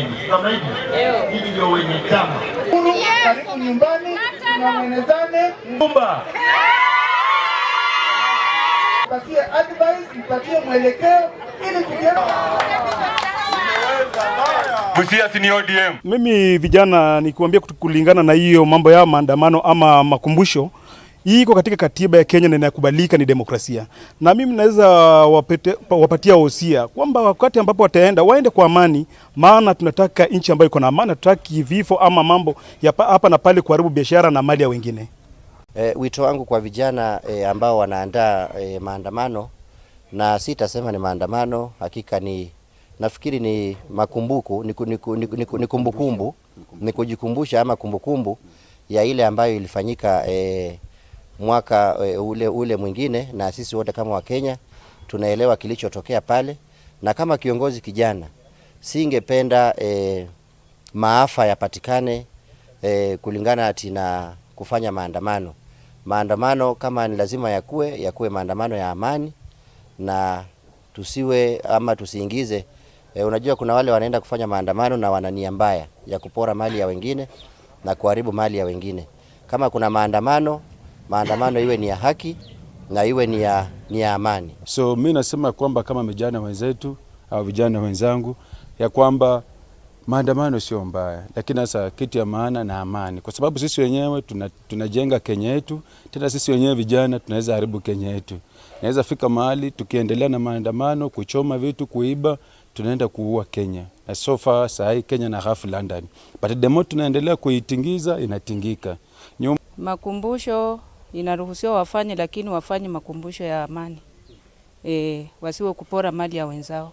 bungeni. Kama hivi ndio wenye chama. Karibu nyumbani, tunamwenezane. Kumba. Mpatie advice, mpatie mwelekeo ili vijana. Busia ni ODM. Mimi vijana nikiwaambia kulingana na hiyo mambo ya maandamano ama makumbusho, hii iko katika katiba ya Kenya na inakubalika, ni demokrasia. Na mimi naweza wapatia wosia kwamba wakati ambapo wataenda waende kwa amani, maana tunataka nchi ambayo iko na amani, tutaki vifo ama mambo ya hapa na pale kuharibu biashara na mali ya wengine. Wito wangu kwa vijana ambao wanaandaa maandamano, na sitasema ni maandamano, hakika nafikiri ni makumbuku, ni kumbukumbu, ni kujikumbusha ama kumbukumbu ya ile ambayo ilifanyika mwaka ule mwingine, na sisi wote kama Wakenya tunaelewa kilichotokea pale. Na kama kiongozi kijana singependa maafa yapatikane kulingana na kufanya maandamano. Maandamano kama ni lazima yakuwe maandamano ya amani, na tusiwe ama tusiingize unajua kuna wale wanaenda kufanya maandamano na wana nia mbaya ya kupora mali ya wengine na kuharibu mali ya wengine. Kama kuna maandamano iwe ni ya haki na iwe ni ya amani. So mimi nasema kwamba kama vijana wenzetu au vijana wenzangu ya kwamba maandamano sio mbaya, lakini sasa kitu ya maana na amani, kwa sababu sisi wenyewe tunajenga Kenya yetu. Tena sisi wenyewe vijana tunaweza haribu Kenya yetu. Naweza fika mahali tukiendelea na maandamano, kuchoma vitu, kuiba, tunaenda kuua Kenya. Na so far sahi Kenya na half London, but the more tunaendelea kuitingiza inatingika. Makumbusho inaruhusiwa wafanye, lakini wafanye makumbusho ya amani. Wasiwe kupora mali ya wenzao.